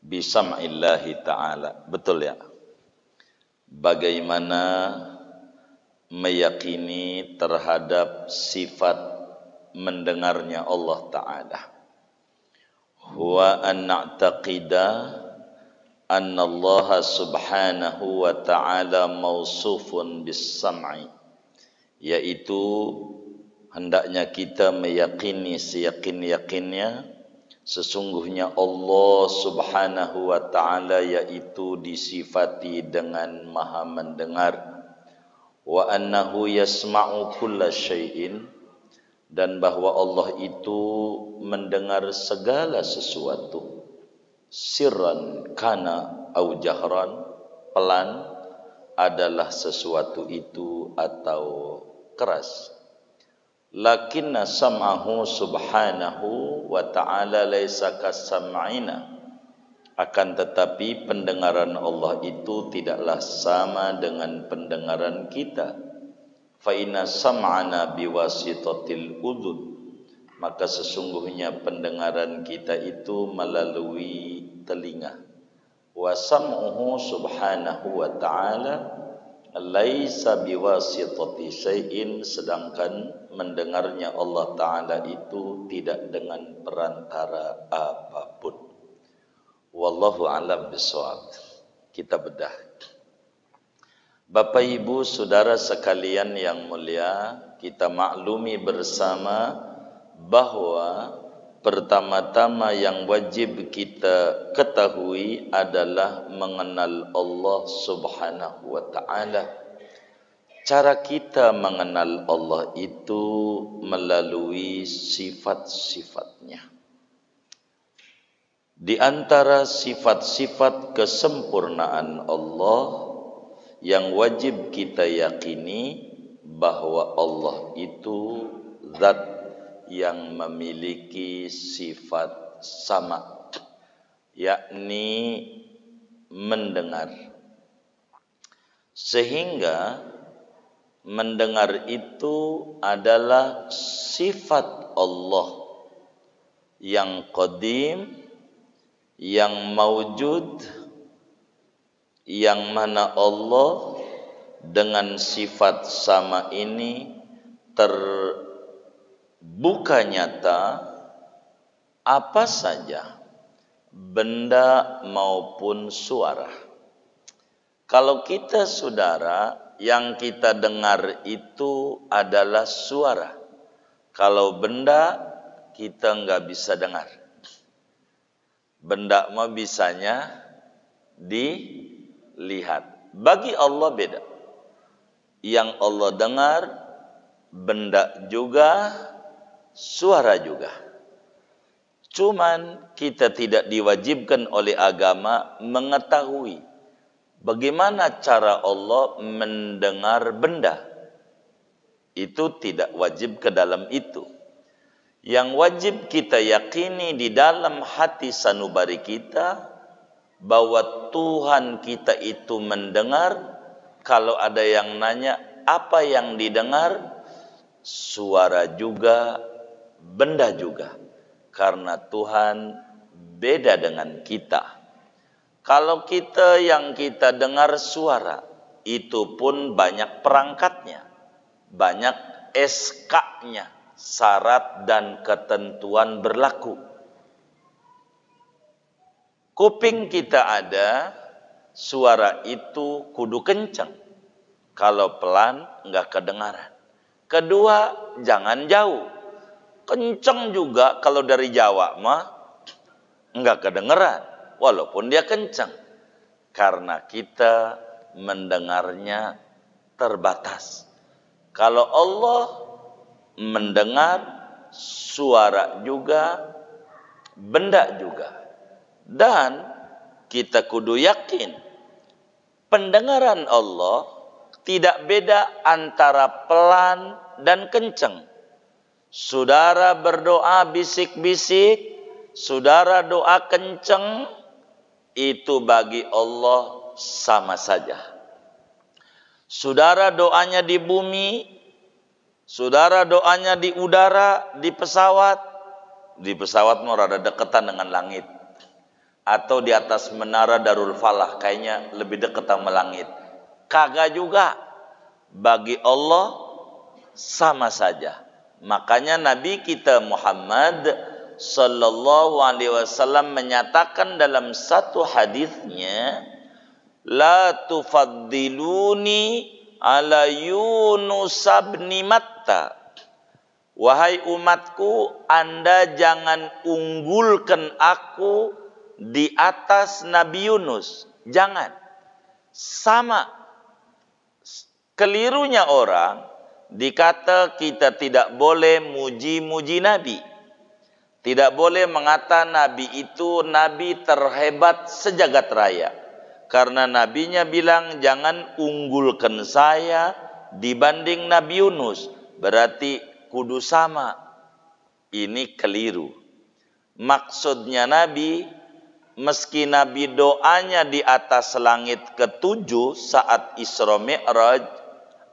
bisam'illahi ta'ala. Betul ya? Bagaimana meyakini terhadap sifat mendengarnya Allah Ta'ala. Huwa an na'taqida anna Allah subhanahu wa ta'ala mausufun bis-sam'i, yaitu hendaknya kita meyakini seyakin-yakinnya sesungguhnya Allah subhanahu wa ta'ala yaitu disifati dengan maha mendengar. Wa annahu yasma'u kulla syai'in, dan bahwa Allah itu mendengar segala sesuatu, sirran kana au jahran, pelan adalah sesuatu itu atau keras. Lakinna sam'ahu subhanahu wa ta'ala laisa kasam'ina, akan tetapi pendengaran Allah itu tidaklah sama dengan pendengaran kita. Fa inna sam'ana biwasitatil udhun, maka sesungguhnya pendengaran kita itu melalui telinga. Wa sam'uhu subhanahu wa ta'ala laisa biwasitati syai'in, sedangkan mendengarnya Allah Ta'ala itu tidak dengan perantara apapun. Wallahu a'lam bishawab. Kita bedah. Bapak Ibu Saudara sekalian yang mulia, kita maklumi bersama bahwa pertama-tama yang wajib kita ketahui adalah mengenal Allah Subhanahu wa ta'ala. Cara kita mengenal Allah itu melalui sifat-sifatnya. Di antara sifat-sifat kesempurnaan Allah yang wajib kita yakini bahwa Allah itu zat yang memiliki sifat sama, yakni mendengar. Sehingga mendengar itu adalah sifat Allah yang qadim, yang maujud, yang mana Allah dengan sifat sama ini terbuka nyata apa saja, benda maupun suara. Kalau kita saudara, yang kita dengar itu adalah suara. Kalau benda, kita nggak bisa dengar. Benda mah bisanya dilihat. Bagi Allah beda. Yang Allah dengar, benda juga, suara juga. Cuman kita tidak diwajibkan oleh agama mengetahui bagaimana cara Allah mendengar benda. Itu tidak wajib ke dalam itu. Yang wajib kita yakini di dalam hati sanubari kita bahwa Tuhan kita itu mendengar. Kalau ada yang nanya apa yang didengar, suara juga, benda juga. Karena Tuhan beda dengan kita. Kalau kita yang kita dengar suara, itu pun banyak perangkatnya, banyak SK-nya, syarat dan ketentuan berlaku. Kuping kita ada, suara itu kudu kencang. Kalau pelan, enggak kedengaran. Kedua, jangan jauh. Kencang juga kalau dari Jawa mah enggak kedengaran, walaupun dia kencang. Karena kita mendengarnya terbatas. Kalau Allah mendengar suara juga, benda juga. Dan kita kudu yakin pendengaran Allah tidak beda antara pelan dan kencang. Saudara berdoa bisik-bisik, saudara doa kencang, itu bagi Allah sama saja. Saudara doanya di bumi, saudara doanya di udara, di pesawat mau rada deketan dengan langit. atau di atas menara Darul Falah, kayaknya lebih dekat sama langit. Kagak juga. Bagi Allah sama saja. Makanya Nabi kita Muhammad sallallahu alaihi wasallam menyatakan dalam satu hadisnya, la tufaddiluni ala Yunus bin Matta. Wahai umatku, Anda jangan unggulkan aku di atas Nabi Yunus. Jangan. Sama. Kelirunya orang dikata kita tidak boleh muji-muji Nabi. Tidak boleh mengata Nabi itu Nabi terhebat sejagat raya. Karena Nabinya bilang jangan unggulkan saya dibanding Nabi Yunus. Berarti kudu sama. Ini keliru. Maksudnya Nabi, meski Nabi doanya di atas langit ketujuh saat Isra Mi'raj,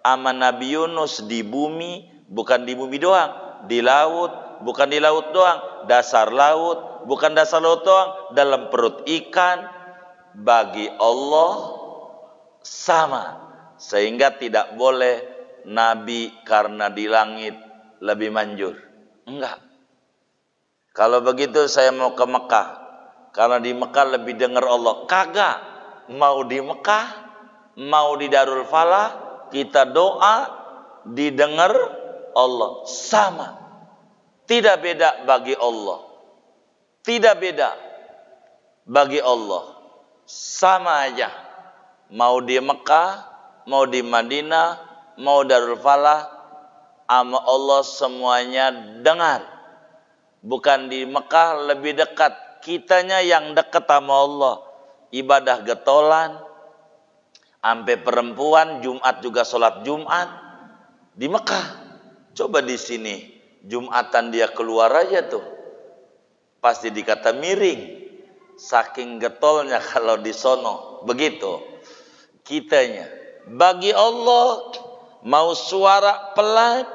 ama Nabi Yunus di bumi, bukan di bumi doang, di laut, bukan di laut doang, dasar laut, bukan dasar laut doang, dalam perut ikan. Bagi Allah sama. Sehingga tidak boleh Nabi karena di langit lebih manjur. Enggak. Kalau begitu saya mau ke Mekah, karena di Mekah lebih dengar Allah. Kagak. Mau di Mekah, mau di Darul Falah, kita doa didengar Allah. Sama. Tidak beda bagi Allah. Tidak beda bagi Allah. Sama aja. Mau di Mekah, mau di Madinah, mau Darul Falah, ama Allah semuanya dengar. Bukan di Mekah lebih dekat. Kitanya yang dekat sama Allah. Ibadah getolan. Sampai perempuan Jumat juga sholat Jumat di Mekah. Coba di sini Jumatan dia keluar aja tuh, pasti dikata miring. Saking getolnya kalau di sono. Begitu kitanya. Bagi Allah, mau suara pelan,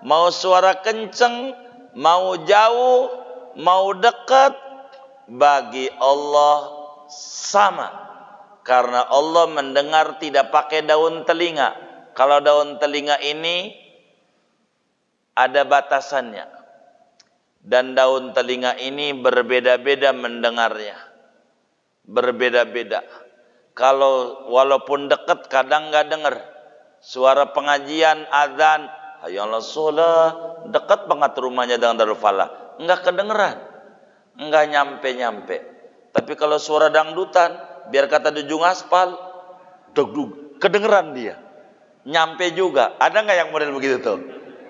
mau suara kenceng, mau jauh, mau dekat, bagi Allah sama. Karena Allah mendengar tidak pakai daun telinga. Kalau daun telinga ini ada batasannya. Dan daun telinga ini berbeda-beda mendengarnya. Berbeda-beda. Kalau walaupun dekat kadang nggak dengar. Suara pengajian, azan, hayallah sholat, dekat banget rumahnya dengan Darul Falah. Nggak kedengeran. Nggak nyampe-nyampe. Tapi kalau suara dangdutan, biar kata dujung aspal, deg-dug, kedengeran dia. Nyampe juga. Ada nggak yang model begitu tuh?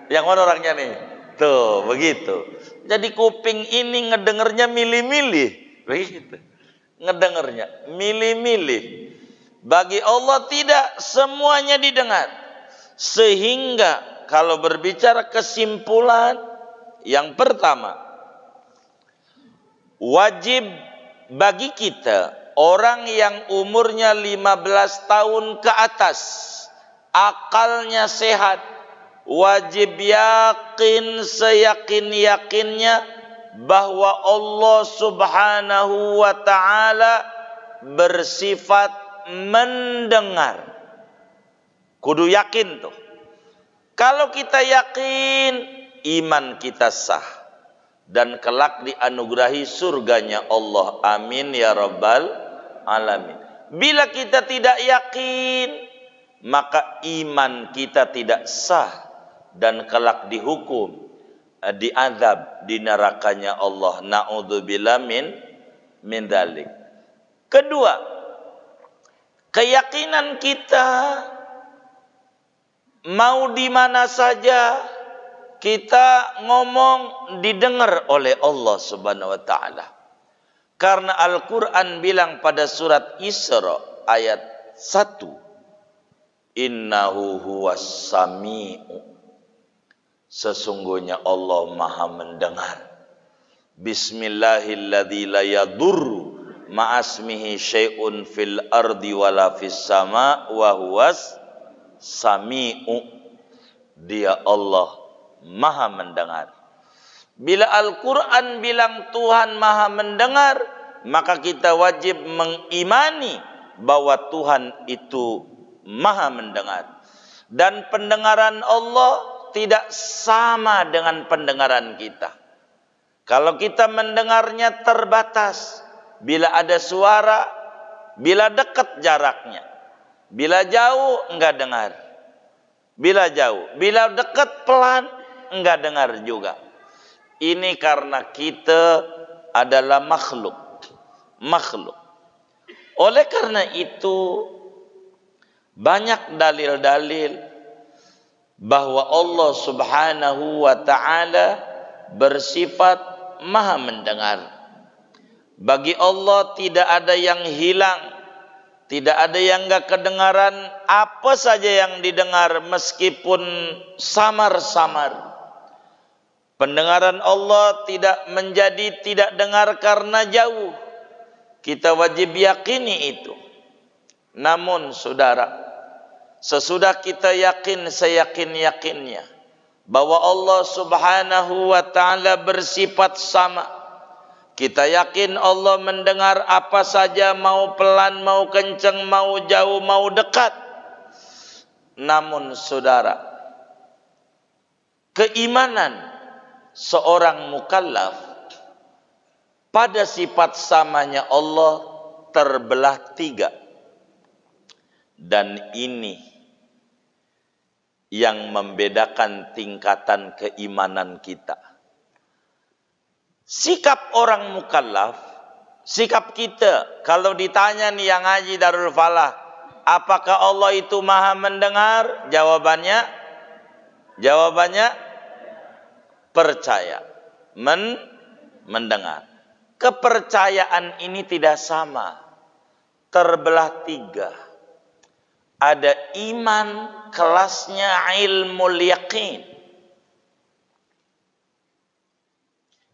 Yang mana orangnya nih? Tuh, begitu. Jadi kuping ini ngedengernya milih-milih. Begitu. Ngedengernya milih-milih. Bagi Allah tidak semuanya didengar. Sehingga kalau berbicara kesimpulan, yang pertama, wajib bagi kita, orang yang umurnya 15 tahun ke atas, akalnya sehat, wajib yakin seyakin-yakinnya bahwa Allah Subhanahu wa ta'ala bersifat mendengar. Kudu yakin tuh. Kalau kita yakin, iman kita sah. Dan kelak dianugerahi surganya Allah. Amin ya rabbal alamin. Bila kita tidak yakin, maka iman kita tidak sah. Dan kelak dihukum, diazab di nerakanya Allah. Na'udzubillah min dzalik. Kedua, keyakinan kita mau di mana saja kita ngomong didengar oleh Allah Subhanahu wa ta'ala. Karena Al-Quran bilang pada surat Isra ayat 1, innahu huwas sami'u, sesungguhnya Allah maha mendengar. Bismillahilladzi la yadurru ma'asmihi syai'un fil ardi wala fis sama wa huwas sami'u. Dia Allah maha mendengar. Bila Al-Quran bilang Tuhan maha mendengar, maka kita wajib mengimani bahwa Tuhan itu Maha mendengar. Dan pendengaran Allah tidak sama dengan pendengaran kita. Kalau kita mendengarnya terbatas, bila ada suara, bila dekat jaraknya, bila jauh enggak dengar. Bila jauh, bila dekat pelan enggak dengar juga. Ini karena kita adalah makhluk. Oleh karena itu banyak dalil-dalil bahwa Allah Subhanahu wa ta'ala bersifat Maha mendengar. Bagi Allah tidak ada yang hilang, tidak ada yang enggak kedengaran. Apa saja yang didengar meskipun samar-samar. Pendengaran Allah tidak menjadi tidak dengar karena jauh. Kita wajib yakini itu. Namun saudara, sesudah kita yakin seyakin-yakinnya bahwa Allah Subhanahu wa ta'ala bersifat sama, kita yakin Allah mendengar apa saja, mau pelan, mau kencang, mau jauh, mau dekat. Namun saudara, keimanan seorang mukallaf pada sifat samanya Allah terbelah 3. Dan ini yang membedakan tingkatan keimanan kita. Sikap orang mukallaf, sikap kita, kalau ditanya nih yang ngaji Darul Falah, apakah Allah itu Maha mendengar? Jawabannya percaya, mendengar. Kepercayaan ini tidak sama, terbelah 3. Ada iman kelasnya ilmul yaqin.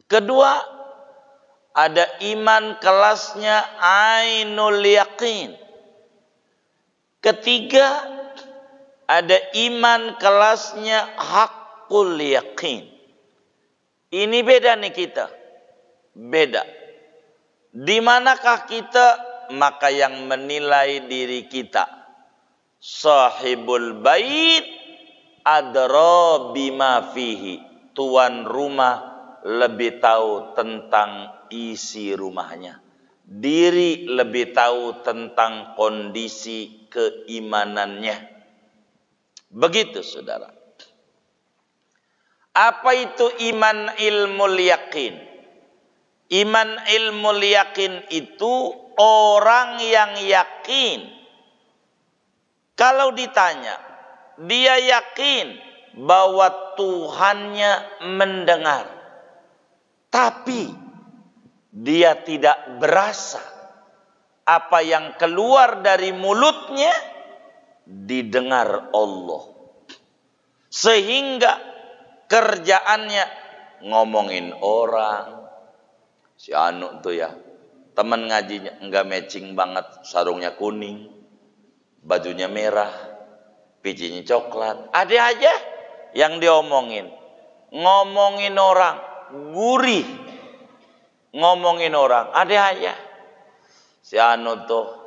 Kedua, ada iman kelasnya ainul yaqin. Ketiga, ada iman kelasnya haqqul yaqin. Ini beda nih kita. Beda. Di manakah kita? Maka yang menilai diri kita, sahibul bait adra bima fihi. Tuan rumah lebih tahu tentang isi rumahnya. Diri lebih tahu tentang kondisi keimanannya. Begitu saudara. Apa itu iman ilmul yakin? Iman ilmul yakin itu orang yang yakin. Kalau ditanya, dia yakin bahwa Tuhannya mendengar. Tapi dia tidak berasa apa yang keluar dari mulutnya didengar Allah. Sehingga kerjaannya ngomongin orang. Si Anu tuh ya, teman ngajinya enggak matching banget, sarungnya kuning, bajunya merah, pijinya coklat. Ada aja yang diomongin. Ngomongin orang, gurih. Ngomongin orang, ada aja. Si Anu tuh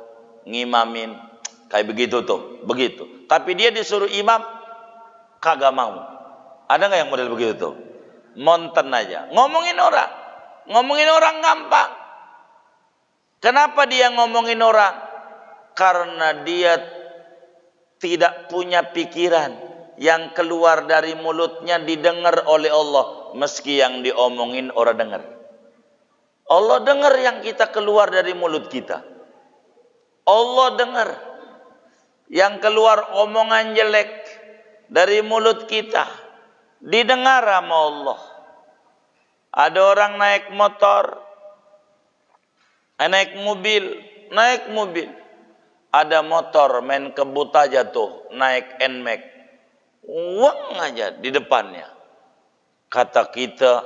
ngimamin kayak begitu tuh, begitu. Tapi dia disuruh imam kagak mau. Ada nggak yang model begitu tuh? Monten aja. Ngomongin orang gampang. Kenapa dia ngomongin orang? Karena dia tidak punya pikiran, yang keluar dari mulutnya didengar oleh Allah, meski yang diomongin orang dengar. Allah dengar yang kita keluar dari mulut kita. Allah dengar yang keluar omongan jelek dari mulut kita, didengar sama Allah. Ada orang naik motor, naik mobil. Ada motor main kebut aja tuh, naik NMAX, uang aja di depannya. Kata kita,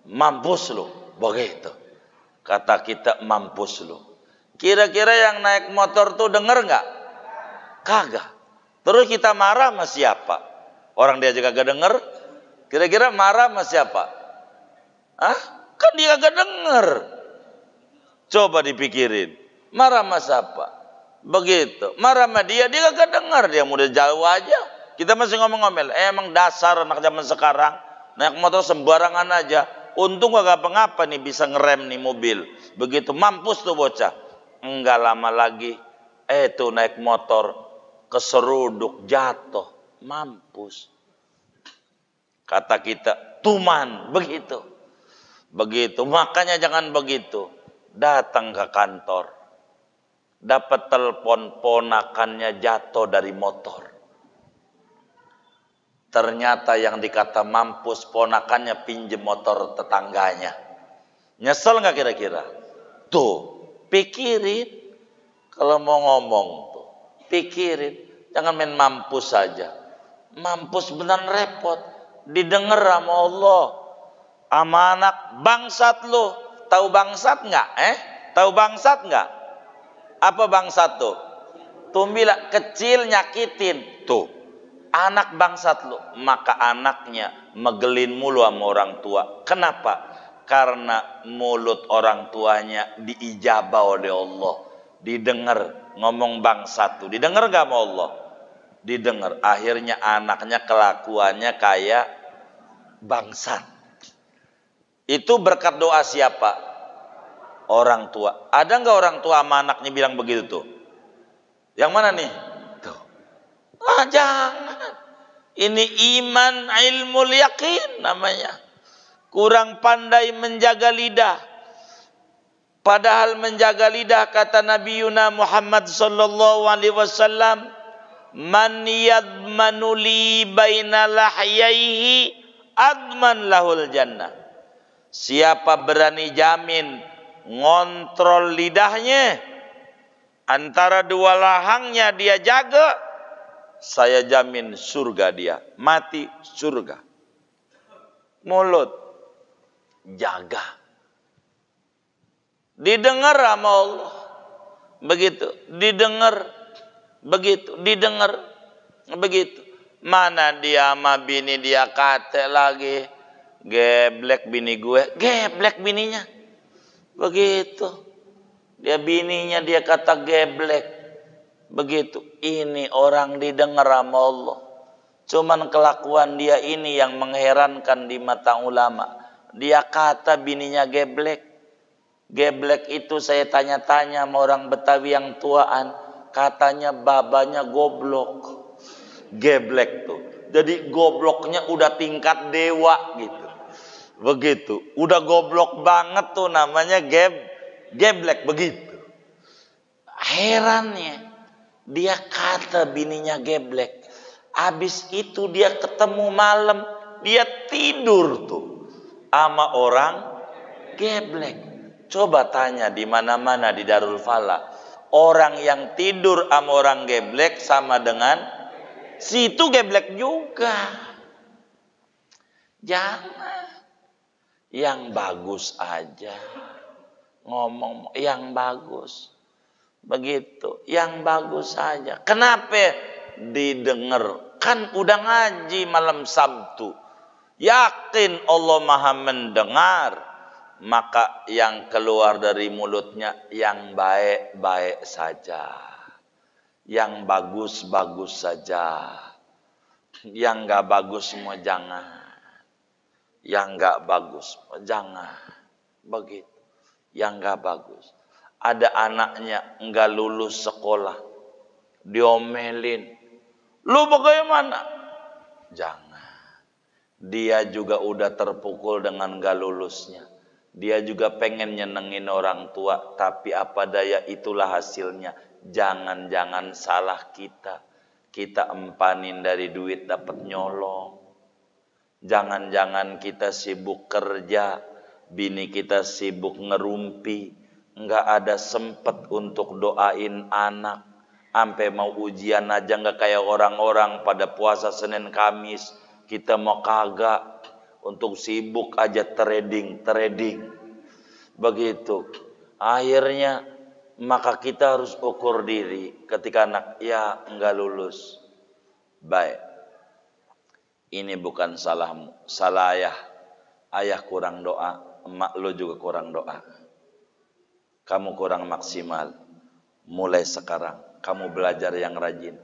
mampus lu, begitu. Kata kita, mampus lu. Kira-kira yang naik motor tuh denger nggak? Kagak. Terus kita marah sama siapa? Orang dia juga kagak denger. Kira-kira marah sama siapa? Hah? Kan dia kagak denger. Coba dipikirin. Marah sama siapa? Begitu. Marah sama dia kagak dengar. Dia mudah jauh aja. Kita masih ngomong-ngomel. Emang dasar anak zaman sekarang. Naik motor sembarangan aja. Untung gak apa-apa nih bisa ngerem nih mobil. Begitu mampus tuh bocah. Enggak lama lagi. Tuh naik motor. Keseruduk jatuh. Mampus. Kata kita. Tuman. Begitu. Begitu. Makanya jangan begitu. Datang ke kantor. Dapat telepon ponakannya jatuh dari motor. Ternyata yang dikata mampus ponakannya pinjem motor tetangganya. Nyesel nggak kira-kira? Tuh, pikirin. Kalau mau ngomong tuh, pikirin. Jangan main mampus saja. Mampus beneran repot. Didengar sama Allah. Sama anak bangsat lo. Tahu bangsat nggak? Tahu bangsat nggak? Apa bangsat tuh? Tumbila kecil nyakitin. Tuh. Anak bangsat lu, maka anaknya megelin mulu sama orang tua. Kenapa? Karena mulut orang tuanya diijabah oleh Allah. Didengar ngomong bangsat tuh. Didengar gak sama Allah? Didengar. Akhirnya anaknya kelakuannya kayak bangsat. Itu berkat doa siapa? Orang tua. Ada gak orang tua sama anaknya bilang begitu tuh? Yang mana nih? Jangan. Ini iman ilmu yakin namanya. Kurang pandai menjaga lidah. Padahal menjaga lidah kata Nabi Muhammad sallallahu alaihi wasallam, man yadmanu li baina lahyaihi adman lahul jannah. Siapa berani jamin ngontrol lidahnya, antara dua lahangnya dia jaga, saya jamin surga dia. Mati surga. Mulut jaga. Didengar sama Allah. Begitu. Didengar. Begitu. Didengar. Begitu. Mana dia sama bini dia kate lagi. Geblek bini gue. Geblek bininya. Begitu. Dia bininya dia kata geblek. Begitu, ini orang didengar sama Allah. Cuman kelakuan dia ini yang mengherankan di mata ulama. Dia kata bininya geblek. Geblek itu saya tanya-tanya sama orang Betawi yang tuaan. Katanya babanya goblok. Geblek tuh. Jadi gobloknya udah tingkat dewa gitu. Begitu, udah goblok banget tuh namanya geblek begitu. Herannya. Dia kata bininya geblek. Habis itu dia ketemu malam. Dia tidur tuh. Sama orang geblek. Coba tanya di mana-mana di Darul Falah. Orang yang tidur sama orang geblek sama dengan situ geblek juga. Jangan. Yang bagus aja. Ngomong yang bagus. Begitu, yang bagus saja. Kenapa didengar? Kan udah ngaji malam Sabtu. Yakin Allah Maha mendengar. Maka yang keluar dari mulutnya yang baik-baik saja. Yang bagus-bagus saja. Yang gak bagus semua jangan. Yang gak bagus jangan. Begitu. Yang gak bagus. Ada anaknya enggak lulus sekolah. Diomelin. Lu bagaimana? Jangan. Dia juga udah terpukul dengan enggak lulusnya. Dia juga pengen nyenengin orang tua. Tapi apa daya itulah hasilnya. Jangan-jangan salah kita. Kita empanin dari duit dapat nyolong. Jangan-jangan kita sibuk kerja. Bini kita sibuk ngerumpi. Enggak ada sempet untuk doain anak. Sampai mau ujian aja enggak kayak orang-orang pada puasa Senin Kamis. Kita mau kagak. Untuk sibuk aja trading. Begitu. Akhirnya maka kita harus ukur diri. Ketika anak ya enggak lulus. Baik. Ini bukan salahmu. Salah ayah. Ayah kurang doa. Emak lo juga kurang doa. kamu kurang maksimal. Mulai sekarang kamu belajar yang rajin.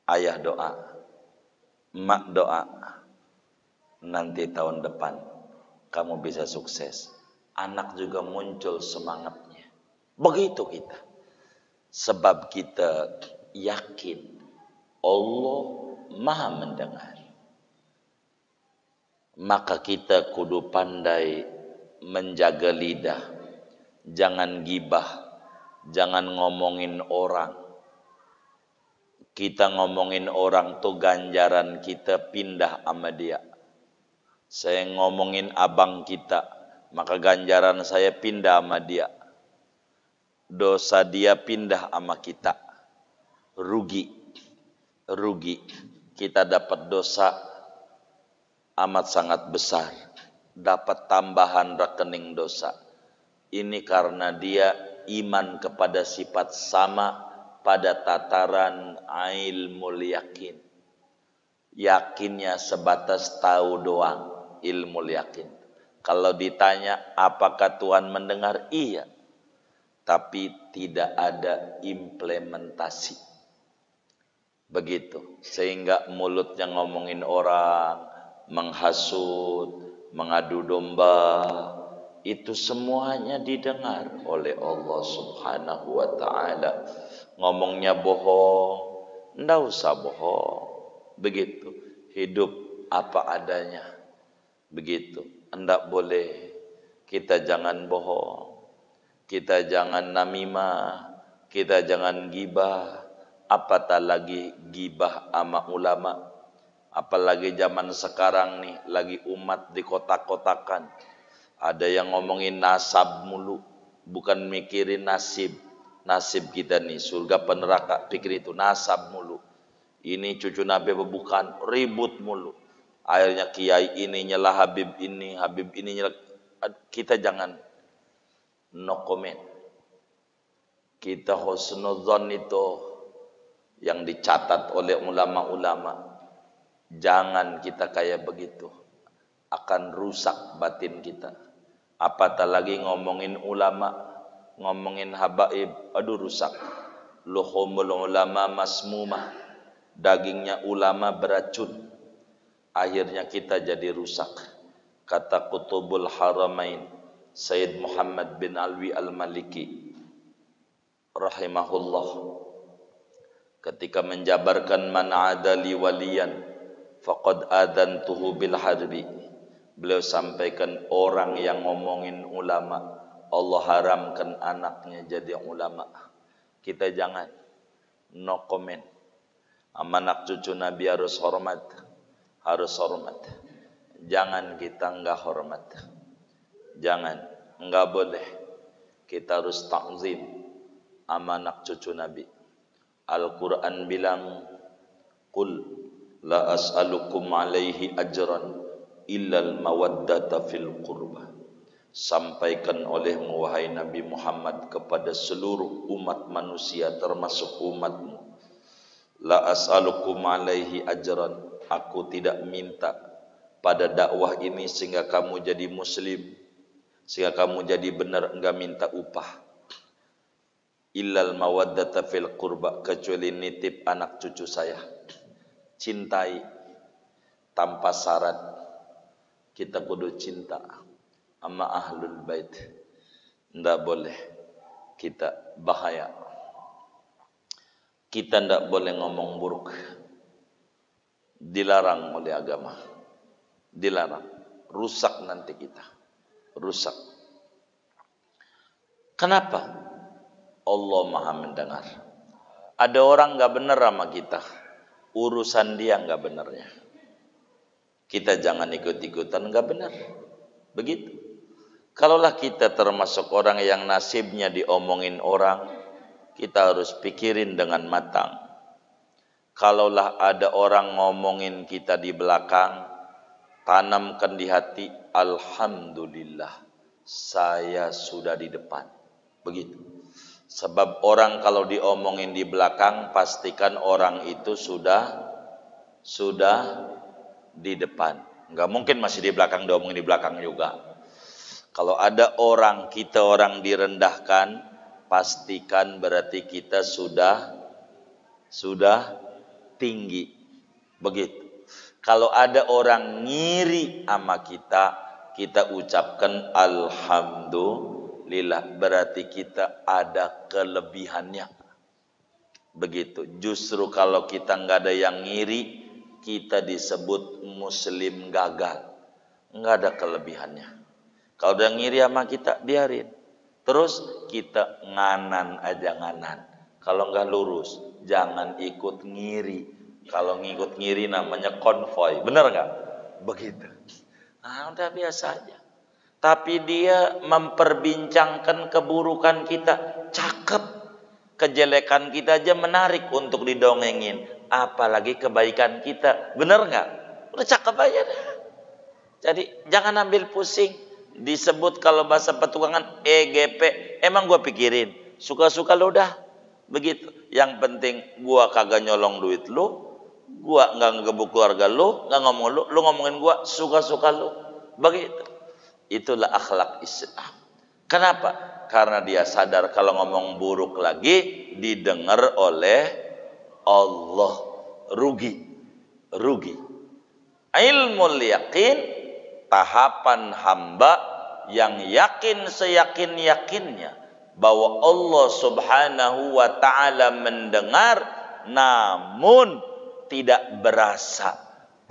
Ayah doa, emak doa. Nanti tahun depan kamu bisa sukses. Anak juga muncul semangatnya. Begitu kita. Sebab kita yakin Allah Maha mendengar. Maka kita kudu pandai menjaga lidah. Jangan gibah, jangan ngomongin orang. Kita ngomongin orang tuh ganjaran kita pindah sama dia. Saya ngomongin abang kita, maka ganjaran saya pindah sama dia. Dosa dia pindah sama kita. Rugi. Kita dapat dosa amat sangat besar. Dapat tambahan rekening dosa. Ini karena dia iman kepada sifat sama pada tataran ilmu yakin. Yakinnya sebatas tahu doang, ilmu yakin. Kalau ditanya apakah Tuhan mendengar? Iya. Tapi tidak ada implementasi. Begitu. Sehingga mulutnya ngomongin orang, menghasut, mengadu domba, itu semuanya didengar oleh Allah Subhanahu wa ta'ala. Ngomongnya bohong, ndak usah bohong. Begitu. Hidup apa adanya. Begitu. Ndak boleh. Kita jangan bohong. Kita jangan namimah. Kita jangan gibah. Apatah lagi gibah sama ulama. Apalagi zaman sekarang nih, lagi umat di kotak-kotakan. Ada yang ngomongin nasab mulu, bukan mikirin nasib. Nasib kita nih, surga peneraka, pikir itu nasab mulu. Ini cucu Nabi bukan, ribut mulu. Akhirnya kiai ini nyela Habib ini nyela. Kita jangan no comment. Kita husnudzon itu yang dicatat oleh ulama-ulama. Jangan kita kayak begitu. Akan rusak batin kita. Apatah lagi ngomongin ulama, ngomongin habaib, aduh rusak. Luhumul ulama masmumah, dagingnya ulama beracun. Akhirnya kita jadi rusak. Kata Qutubul Haramain, Sayyid Muhammad bin Alwi Al-Maliki rahimahullah, ketika menjabarkan man adali waliyan faqad adantuhu bil harbi. Beliau sampaikan orang yang ngomongin ulama, Allah haramkan anaknya jadi ulama. Kita jangan no comment. Anak cucu Nabi harus hormat. Jangan kita enggak hormat. Jangan, enggak boleh. Kita harus ta'zim anak cucu Nabi. Al-Quran bilang, Qul la as'alukum alaihi ajran illal mawaddata fil qurba. Sampaikan olehmu wahai Nabi Muhammad kepada seluruh umat manusia termasuk umatmu. La as'alukum alaihi ajran. Aku tidak minta pada dakwah ini sehingga kamu jadi muslim, sehingga kamu jadi benar, enggak minta upah. Illal mawaddata fil qurba, kecuali nitip anak cucu saya. Cintai tanpa syarat. Kita kudu cinta sama ahlul bait. Ndak boleh kita bahaya. Kita ndak boleh ngomong buruk. Dilarang oleh agama. Dilarang. Rusak nanti kita. Rusak. Kenapa? Allah Maha mendengar. Ada orang nggak benar sama kita. Urusan dia nggak benarnya. Kita jangan ikut-ikutan nggak benar. Begitu. Kalaulah kita termasuk orang yang nasibnya diomongin orang, kita harus pikirin dengan matang. Kalaulah ada orang ngomongin kita di belakang, tanamkan di hati, alhamdulillah, saya sudah di depan. Begitu. Sebab orang kalau diomongin di belakang, pastikan orang itu sudah di depan. Enggak mungkin masih di belakang diomongin di belakang juga. Kalau ada orang direndahkan, pastikan berarti kita sudah tinggi. Begitu. Kalau ada orang ngiri sama kita ucapkan alhamdulillah, berarti kita ada kelebihannya. Begitu. Justru kalau kita nggak ada yang ngiri, kita disebut muslim gagal. Nggak ada kelebihannya. Kalau udah ngiri sama kita, biarin. Terus kita nganan aja nganan. Kalau nggak lurus, jangan ikut ngiri. Kalau ngikut ngiri namanya konvoy. Bener nggak? Begitu. Nah, udah biasa aja. Tapi dia memperbincangkan keburukan kita. Cakep. Kejelekan kita aja menarik untuk didongengin. Apalagi kebaikan kita. Bener nggak? Udah cakep aja deh. Jadi jangan ambil pusing. Disebut kalau bahasa petugangan EGP. Emang gue pikirin. Suka-suka lo dah. Begitu. Yang penting gue kagak nyolong duit lo. Gue gak ngegebuk keluarga lo. Gak ngomong lo. Lo ngomongin gue suka-suka lo. Begitu. Itulah akhlak Islam. Kenapa? Karena dia sadar kalau ngomong buruk lagi didengar oleh Allah. Rugi. Ilmul yaqin, tahapan hamba yang yakin seyakin-yakinnya bahwa Allah Subhanahu wa ta'ala mendengar, namun tidak berasa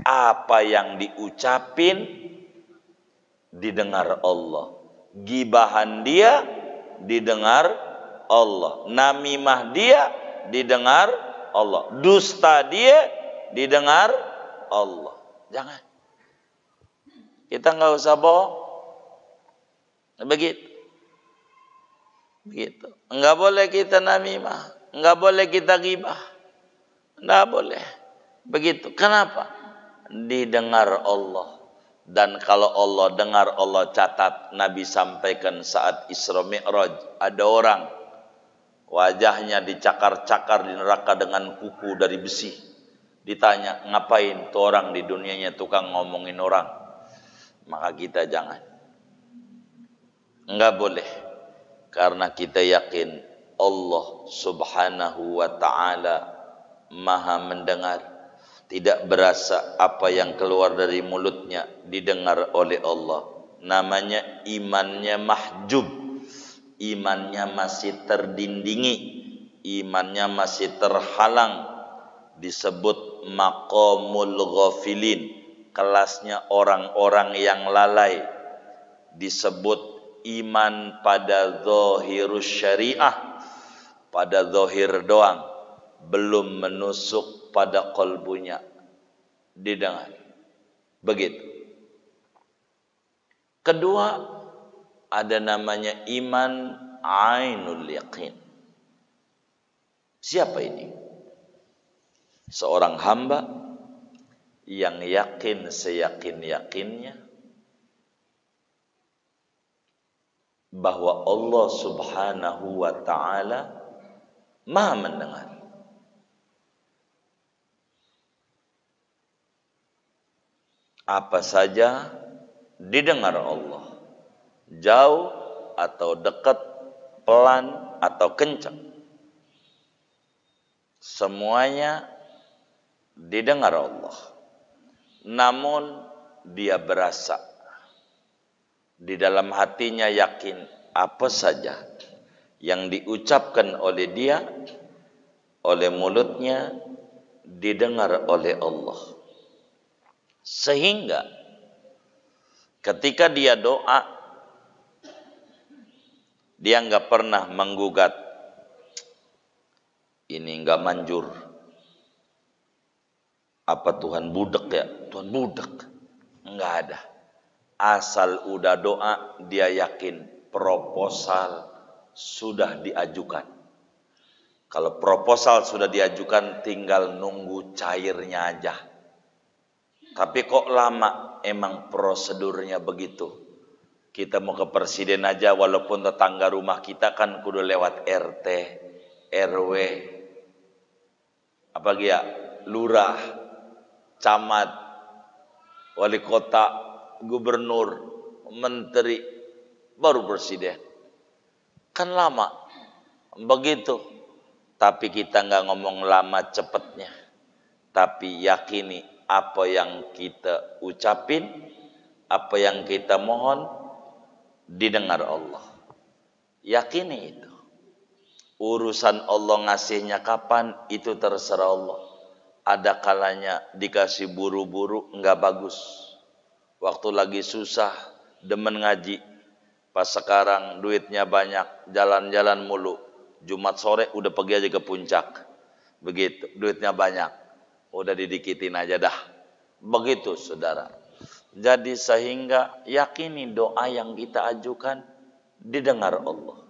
apa yang diucapin didengar Allah. Gibahan dia didengar Allah. Namimah dia didengar Allah. Dusta dia didengar Allah. Jangan. Kita nggak usah bohong. Begitu. Enggak boleh kita namimah, enggak boleh kita ghibah. Enggak boleh. Begitu. Kenapa? Didengar Allah. Dan kalau Allah dengar, Allah catat. Nabi sampaikan saat Isra Mi'raj, ada orang wajahnya dicakar-cakar di neraka dengan kuku dari besi. Ditanya, ngapain tuh orang di dunianya tukang ngomongin orang? Maka kita jangan. Enggak boleh. Karena kita yakin Allah Subhanahu wa ta'ala maha mendengar. Tidak berasa apa yang keluar dari mulutnya didengar oleh Allah. Namanya imannya mahjub. Imannya masih terdindingi. Imannya masih terhalang. Disebut maqamul ghafilin. Kelasnya orang-orang yang lalai. Disebut iman pada zahirus syariah, pada zahir doang, belum menusuk pada qalbunya, didengar. Begitu. Kedua, ada namanya iman ainul yaqin. Siapa ini? Seorang hamba yang yakin seyakin-yakinnya bahwa Allah Subhanahu wa ta'ala maha mendengar. Apa saja didengar Allah. Jauh atau dekat, pelan atau kencang. Semuanya didengar Allah. Namun dia berasa di dalam hatinya yakin apa saja yang diucapkan oleh dia, oleh mulutnya, didengar oleh Allah. Sehingga ketika dia doa, dia nggak pernah menggugat, ini nggak manjur. Apa Tuhan budek ya? Tuhan budek. Nggak ada. Asal udah doa, dia yakin proposal sudah diajukan. Kalau proposal sudah diajukan, tinggal nunggu cairnya aja. Tapi kok lama? Emang prosedurnya begitu. Kita mau ke presiden aja, walaupun tetangga rumah kita kan kudu lewat RT, RW, apalagi ya, lurah, camat, wali kota, gubernur, menteri, baru presiden. Kan lama. Begitu. Tapi kita nggak ngomong lama cepatnya. Tapi yakini apa yang kita ucapin, apa yang kita mohon, didengar Allah. Yakini itu. Urusan Allah ngasihnya kapan, itu terserah Allah. Ada kalanya dikasih buru-buru, nggak bagus. Waktu lagi susah, demen ngaji. Pas sekarang duitnya banyak, jalan-jalan mulu. Jumat sore udah pergi aja ke puncak. Begitu, duitnya banyak. Udah didikitin aja dah. Begitu saudara. Jadi sehingga yakini doa yang kita ajukan didengar Allah.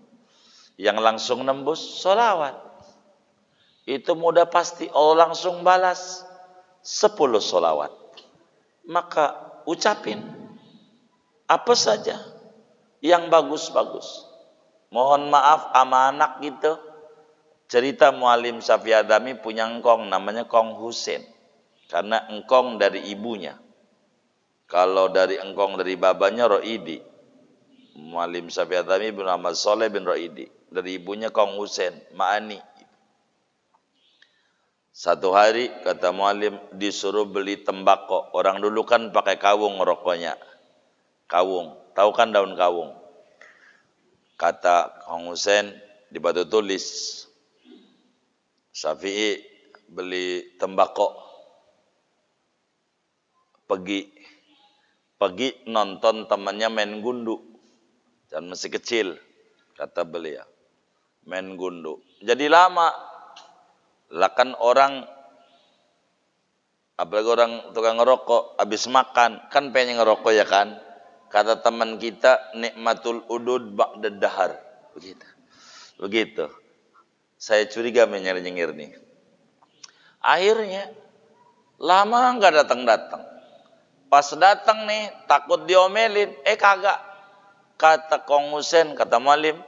Yang langsung nembus sholawat. Itu mudah pasti Allah langsung balas 10 sholawat. Maka ucapin apa saja yang bagus-bagus. Mohon maaf sama anak gitu. Cerita Muallim Syafi'i Adami punya engkong namanya Kong Husin. Karena engkong dari ibunya. Kalau dari engkong dari babanya Roidi. Muallim Syafi'i Adami bin Ahmad Soleh bin Roidi. Dari ibunya Kong Husin, Ma'ani. Satu hari kata Muallim disuruh beli tembakau. Orang dulu kan pakai kawung rokoknya. Kawung, tahu kan daun kawung? Kata Kong Husin di batu tulis, Syafi'i beli tembakau. Pergi nonton temannya main gundu. Dan masih kecil, kata beliau. Main gundu. Jadi lama. Lah kan orang, apalagi orang tukang ngerokok, habis makan, kan pengen ngerokok ya kan? Kata teman kita, nikmatul udud ba'da dahar. Begitu. Saya curiga menyengir nih. Akhirnya, lama nggak datang-datang. Pas datang nih, takut diomelin. Kagak. Kata Kong Husin, kata Muallim,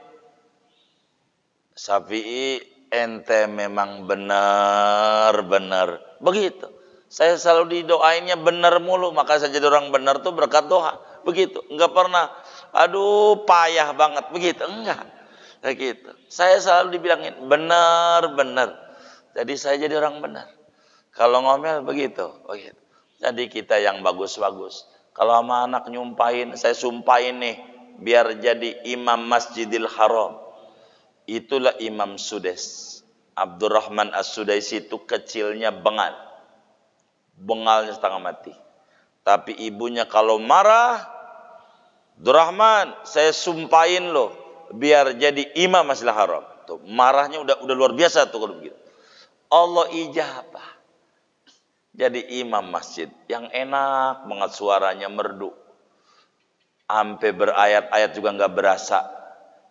Syafi'i ente memang benar-benar. Begitu. Saya selalu didoainnya benar mulu. Maka saya jadi orang benar tuh berkat doa. Begitu. Enggak pernah, aduh payah banget. Begitu. Enggak. Begitu. Saya selalu dibilangin benar-benar. Jadi saya jadi orang benar. Kalau ngomel begitu. Begitu. Jadi kita yang bagus-bagus. Kalau sama anak nyumpahin, saya sumpahin nih. Biar jadi imam Masjidil Haram. Itulah Imam Sudes. Abdurrahman As-Sudaisi itu kecilnya bengal. Bengalnya setengah mati. Tapi ibunya kalau marah, Abdurrahman, saya sumpahin loh. Biar jadi imam Masjidil Haram. Tuh, marahnya udah luar biasa tuh kalau begitu. Allah ijabah. Jadi imam masjid yang enak banget suaranya merdu. Sampai berayat-ayat juga nggak berasa.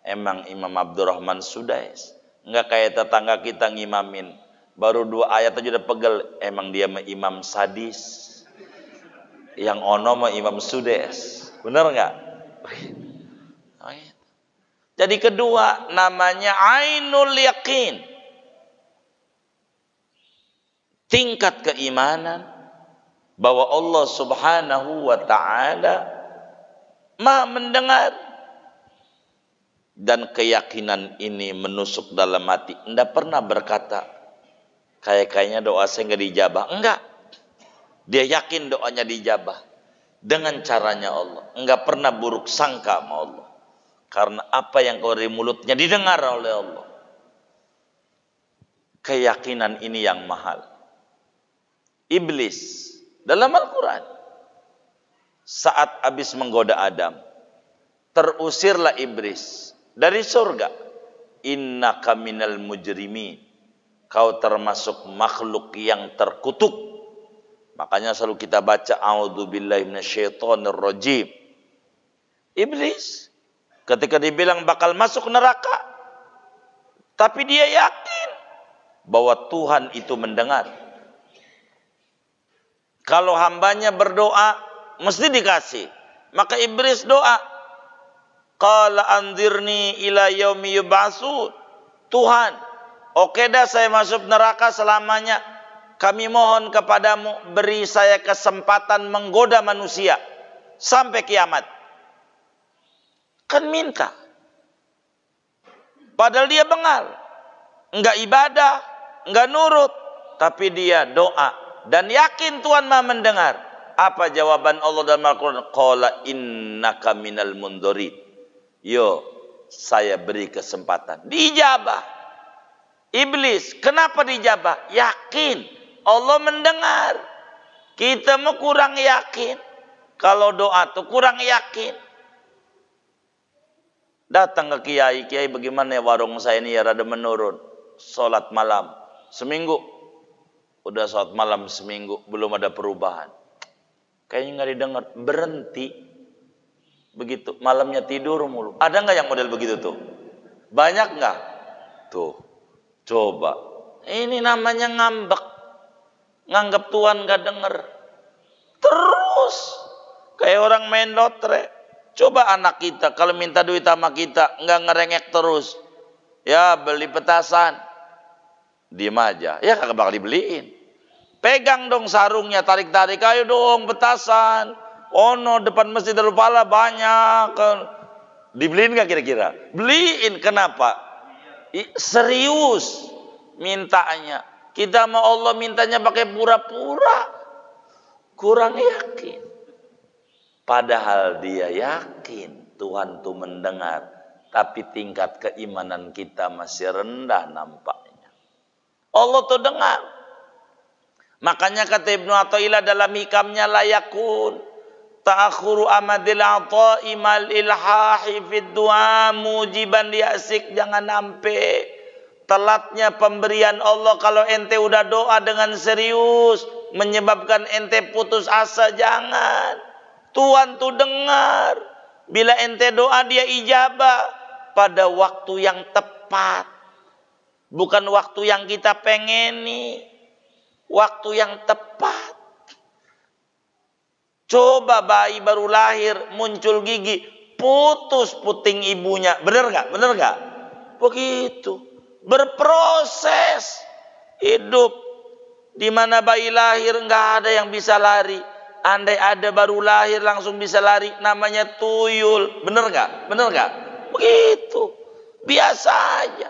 Emang Imam Abdurrahman Sudais. Nggak kayak tetangga kita ngimamin. Baru 2 ayat aja udah pegel. Emang dia imam sadis. Yang ono mah Imam Sudais. Bener nggak? Jadi kedua namanya ainul yakin. Tingkat keimanan bahwa Allah Subhanahu wa taala Maha mendengar. Dan keyakinan ini menusuk dalam hati. Anda pernah berkata, kayaknya doa saya nggak dijabah. Enggak. Dia yakin doanya dijabah. Dengan caranya Allah. Enggak pernah buruk sangka sama Allah. Karena apa yang keluar dari mulutnya didengar oleh Allah. Keyakinan ini yang mahal. Iblis dalam Al-Quran saat habis menggoda Adam, terusirlah iblis dari surga. Innaka minal mujrimin, kau termasuk makhluk yang terkutuk. Makanya selalu kita baca a'udzubillahi minasyaitonir rajim. Iblis ketika dibilang bakal masuk neraka, tapi dia yakin bahwa Tuhan itu mendengar. Kalau hambanya berdoa, mesti dikasih. Maka iblis doa. Qala anzirni ila yaumi yub'atsun. Tuhan, oke dah saya masuk neraka selamanya. Kami mohon kepadamu, beri saya kesempatan menggoda manusia. Sampai kiamat. Kan minta. Padahal dia bengal. Enggak ibadah, enggak nurut. Tapi dia doa. Dan yakin Tuhan Maha mendengar. Apa jawaban Allah dalam Al-Quran? Qala innaka minal mundurin. Yo, saya beri kesempatan. Dijabah. Iblis, kenapa dijabah? Yakin. Allah mendengar. Kita mau kurang yakin. Kalau doa tuh kurang yakin. Datang ke kiai, kiai bagaimana ya warung saya ini ya rada menurun. Sholat malam seminggu, udah sholat malam seminggu belum ada perubahan. Kayaknya nggak didengar, berhenti. Begitu malamnya tidur mulu. Ada nggak yang model begitu tuh? Banyak nggak? Tuh, coba. Ini namanya ngambek, nganggap Tuhan nggak denger. Terus kayak orang main lotre. Coba anak kita kalau minta duit sama kita nggak ngerengek terus, ya beli petasan, diem aja, ya kagak bakal dibeliin. Pegang dong sarungnya, tarik-tarik, ayo dong petasan. Oh no, depan masjid Darul Falah banyak. Dibeliin nggak kira-kira? Beliin, kenapa? Serius mintanya. Kita sama Allah mintanya pakai pura-pura, kurang yakin. Padahal dia yakin Tuhan tuh mendengar. Tapi tingkat keimanan kita masih rendah nampaknya. Allah tuh dengar. Makanya kata Ibnu Athaillah dalam hikamnya, layakun ta'akhuru amadil ata'i mal ilhahi fid du'a mujiban liasik. Jangan sampai telatnya pemberian Allah kalau ente udah doa dengan serius menyebabkan ente putus asa. Jangan. Tuhan tuh dengar. Bila ente doa dia ijabah pada waktu yang tepat. Bukan waktu yang kita pengeni. Waktu yang tepat. Coba bayi baru lahir muncul gigi, putus puting ibunya. Bener gak? Bener gak? Begitu. Berproses hidup. Di mana bayi lahir nggak ada yang bisa lari. Andai ada baru lahir langsung bisa lari, namanya tuyul. Bener gak? Bener gak? Begitu. Biasa aja.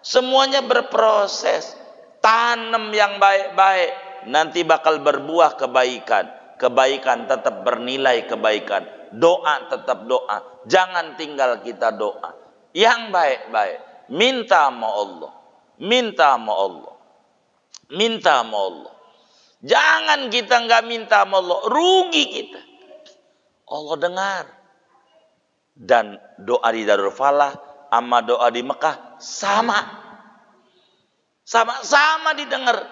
Semuanya berproses. Tanam yang baik-baik, nanti bakal berbuah kebaikan. Kebaikan tetap bernilai kebaikan. Doa tetap doa. Jangan tinggal kita doa. Yang baik-baik. Minta sama Allah. Minta sama Allah. Minta sama Allah. Jangan kita nggak minta sama Allah, rugi kita. Allah dengar. Dan doa di Darul Falah sama doa di Mekah sama. Sama-sama didengar.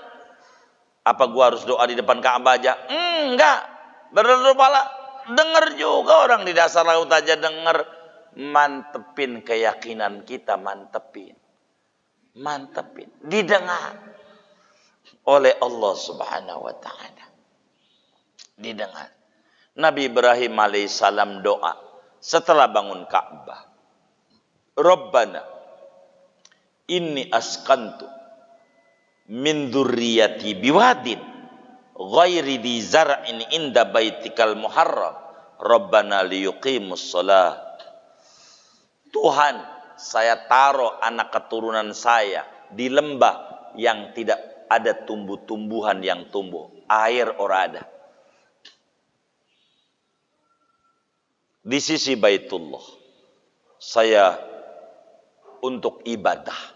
Apa gua harus doa di depan Ka'bah aja? Enggak. Darul Falah dengar juga orang di dasar laut aja dengar. Mantepin keyakinan kita, mantepin. Didengar oleh Allah Subhanahu wa ta'ala. Didengar. Nabi Ibrahim alaihissalam doa setelah bangun Ka'bah. Rabbana inni askantu min dzurriyyati biwadin ghairi dzi zar'in inda baitikal muharram Rabbana liyuqimus shalah. Tuhan, saya taruh anak keturunan saya di lembah yang tidak ada tumbuh-tumbuhan yang tumbuh. Air ora ada. Di sisi Baitullah. Saya untuk ibadah.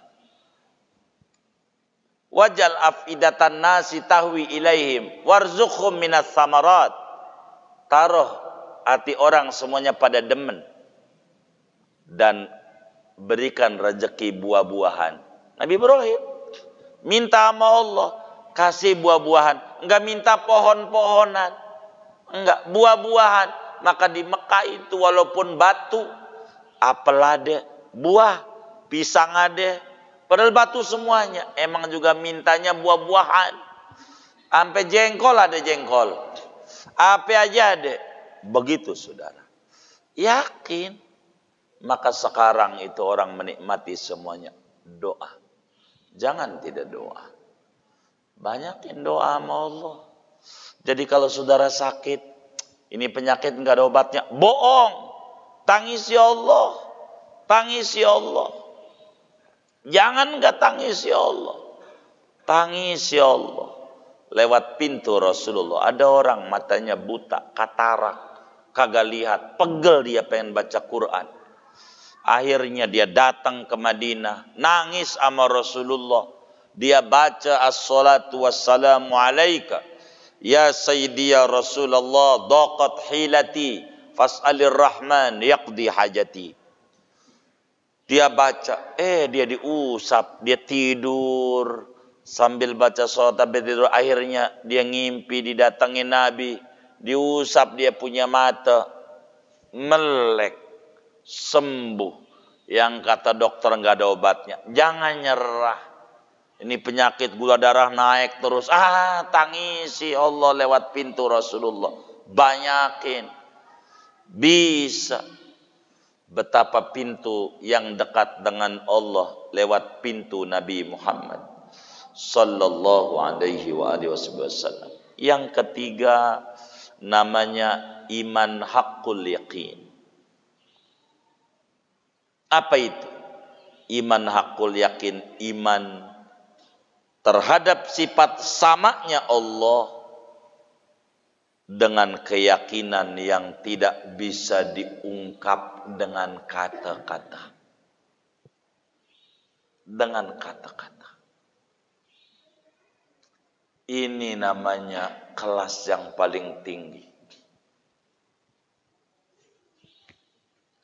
Wajal afidatan nasi tahwi ilaihim. Warzukhum minas samarat. Taruh hati orang semuanya pada demen. Dan berikan rezeki buah-buahan. Nabi Ibrahim minta sama Allah, kasih buah-buahan. Enggak minta pohon-pohonan. Enggak, buah-buahan. Maka di Mekah itu walaupun batu, apel ada, buah, pisang ada. Padahal batu semuanya. Emang juga mintanya buah-buahan. Sampai jengkol ada jengkol. Apa aja ada. Begitu saudara. Yakin. Maka sekarang itu orang menikmati semuanya. Doa. Jangan tidak doa. Banyakin doa sama Allah. Jadi kalau saudara sakit, ini penyakit nggak ada obatnya, bohong. Tangisi Allah. Tangisi Allah. Jangan enggak tangisi Allah. Tangisi Allah. Lewat pintu Rasulullah. Ada orang matanya buta, katarak, kagak lihat, pegel dia pengen baca Quran. Akhirnya dia datang ke Madinah, nangis sama Rasulullah. Dia baca as-salatu wassalamu alaika ya sayyidi ya Rasulullah, daqat hilati fas'alir rahman yaqdi hajati. Dia baca, dia diusap, dia tidur sambil baca salat sampai tidur. Akhirnya dia ngimpi didatangi Nabi, diusap dia punya mata, melek, sembuh. Yang kata dokter nggak ada obatnya. Jangan nyerah. Ini penyakit gula darah naik terus. Tangisi Allah lewat pintu Rasulullah. Banyakin. Bisa. Betapa pintu yang dekat dengan Allah lewat pintu Nabi Muhammad sallallahu alaihi wa alihi wasallam. Yang ketiga namanya iman haqqul yaqin. Apa itu? Iman haqqul yakin, iman terhadap sifat samanya Allah dengan keyakinan yang tidak bisa diungkap dengan kata-kata. Dengan kata-kata. Ini namanya kelas yang paling tinggi.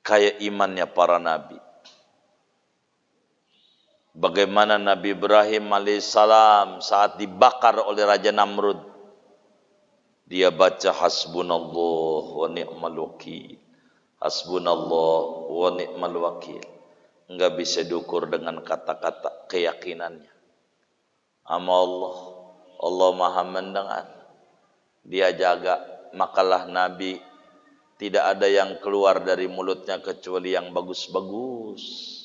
Kayak imannya para nabi. Bagaimana Nabi Ibrahim alaihissalam saat dibakar oleh Raja Namrud. Dia baca hasbunallah wa ni'mal wakil. Hasbunallah wa ni'mal wakil. Enggak bisa diukur dengan kata-kata keyakinannya. Ama Allah maha mendengar. Dia jaga, makalah Nabi tidak ada yang keluar dari mulutnya kecuali yang bagus-bagus.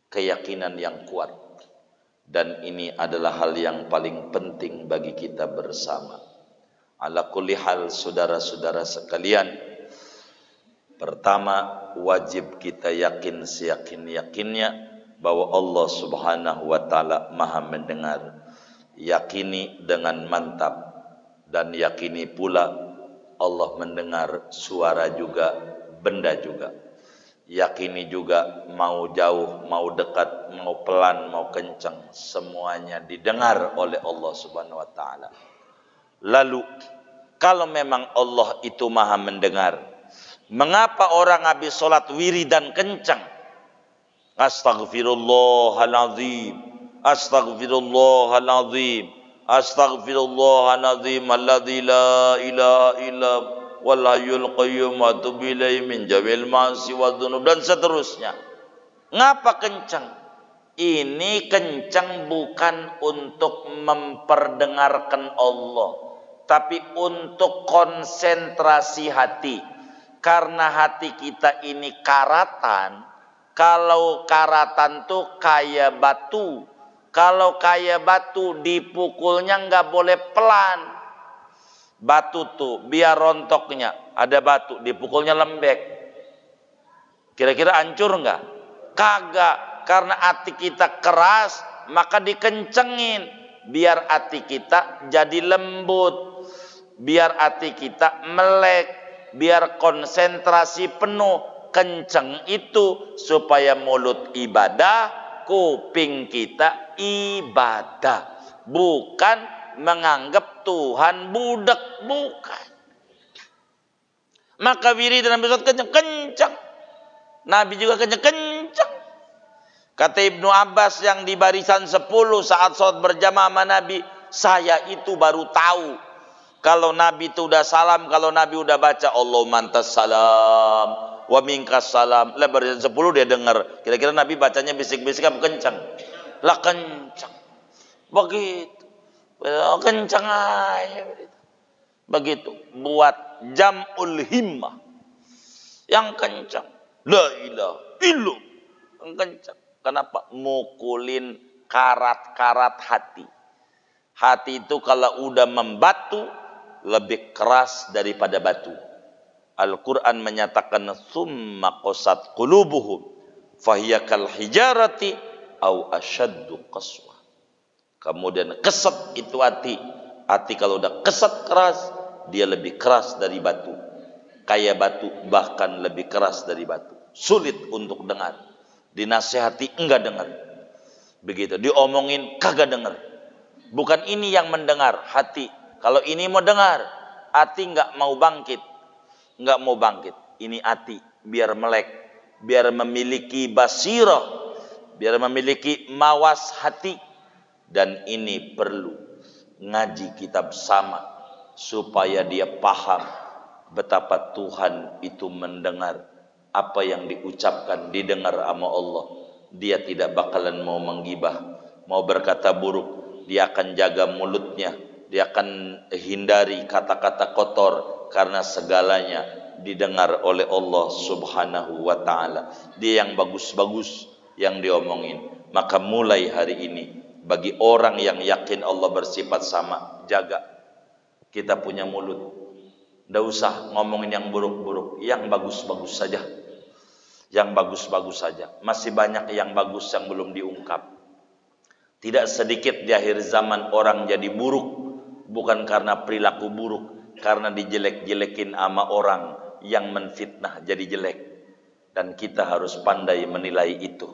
Keyakinan yang kuat. Dan ini adalah hal yang paling penting bagi kita bersama. Ala kulli hal saudara-saudara sekalian. Pertama, wajib kita yakin seyakin-yakinnya bahwa Allah Subhanahu wa taala Maha mendengar. Yakini dengan mantap dan yakini pula Allah mendengar suara juga, benda juga. Yakini juga mau jauh, mau dekat, mau pelan, mau kencang, semuanya didengar oleh Allah Subhanahu wa taala. Lalu kalau memang Allah itu Maha mendengar, mengapa orang habis salat wiridan kencang? Astaghfirullahalazim, astaghfirullahalazim, astaghfirullahalazim alladzi la ilaha illa wal hayyul qayyum wa atubu ilaihi min jamil ma'asi wa dzunub, dan seterusnya. Ngapa kencang? Ini kencang bukan untuk memperdengarkan Allah, tapi untuk konsentrasi hati. Karena hati kita ini karatan. Kalau karatan tuh kayak batu. Kalau kayak batu dipukulnya nggak boleh pelan. Batu tuh biar rontoknya, ada batu dipukulnya lembek. Kira-kira hancur nggak? Kagak. Karena hati kita keras, maka dikencengin biar hati kita jadi lembut, biar hati kita melek, biar konsentrasi penuh. Kenceng itu supaya mulut ibadah, kuping kita ibadah, bukan menganggap Tuhan budak, bukan. Maka wiridan Nabi kencang-kencang. Nabi juga kencang-kencang. Kata Ibnu Abbas yang di barisan 10 saat sholat berjamaah sama Nabi, saya itu baru tahu kalau Nabi itu udah salam, kalau Nabi udah baca Allahumma antas salam wa minkas salam. Lah barisan 10 dia dengar. Kira-kira Nabi bacanya bisik-bisik apa kencang? Lah kencang. Begitu. Kencang aja begitu. Buat jam'ul himmah yang kencang, la ilaha illallah yang kencang. Kenapa? Mukulin karat-karat hati. Hati itu kalau udah membatu lebih keras daripada batu. Al-Quran menyatakan summa qasat qulubuhum fahiya kal hijarati au asyaddu qaswa. Kemudian kesat itu hati. Hati kalau udah kesat keras, dia lebih keras dari batu. Kayak batu, bahkan lebih keras dari batu. Sulit untuk dengar. Dinasihati enggak dengar. Begitu, diomongin kagak dengar. Bukan ini yang mendengar, hati. Kalau ini mau dengar, hati enggak mau bangkit. Enggak mau bangkit. Ini hati biar melek, biar memiliki basirah, biar memiliki mawas hati. Dan ini perlu ngaji kitab sama supaya dia paham betapa Tuhan itu mendengar apa yang diucapkan, didengar sama Allah. Dia tidak bakalan mau menggibah, mau berkata buruk. Dia akan jaga mulutnya, dia akan hindari kata-kata kotor, karena segalanya didengar oleh Allah Subhanahu wa ta'ala. Dia yang bagus-bagus yang diomongin. Maka mulai hari ini, bagi orang yang yakin Allah bersifat sama, jaga kita punya mulut. Nggak usah ngomongin yang buruk-buruk, yang bagus-bagus saja. Yang bagus-bagus saja. Masih banyak yang bagus yang belum diungkap. Tidak sedikit di akhir zaman orang jadi buruk, bukan karena perilaku buruk, karena dijelek-jelekin sama orang yang menfitnah jadi jelek. Dan kita harus pandai menilai itu.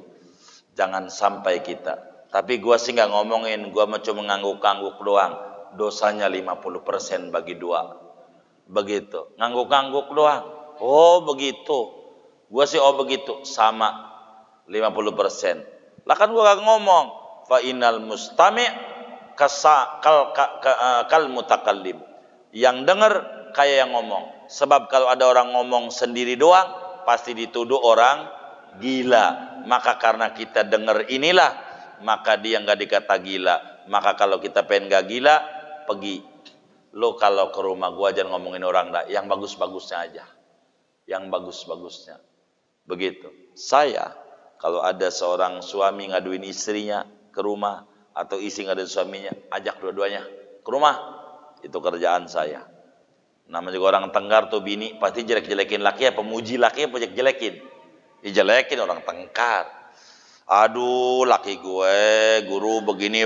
Jangan sampai kita. Tapi gua sih nggak ngomongin, gua cuma ngangguk-ngangguk doang. Dosanya 50% bagi dua. Begitu, ngangguk-ngangguk doang. Oh begitu. Gua sih oh begitu, sama 50%. Lah kan gua gak ngomong. Fa innal mustami' kal mutakallim. Yang dengar kayak yang ngomong. Sebab kalau ada orang ngomong sendiri doang, pasti dituduh orang gila. Maka karena kita dengar inilah, maka dia nggak dikata gila. Maka kalau kita pengen gak gila, pergi. Lo kalau ke rumah gua jangan ngomongin orang dah, yang bagus-bagusnya aja. Yang bagus-bagusnya. Begitu. Saya kalau ada seorang suami ngaduin istrinya ke rumah, atau istri ngaduin suaminya, ajak dua-duanya ke rumah. Itu kerjaan saya. Namanya juga orang Tengkar tuh, bini pasti jelek-jelekin laki, apa muji laki, apa jelek-jelekin. Dijelekin orang Tengkar. Aduh, laki gue guru begini,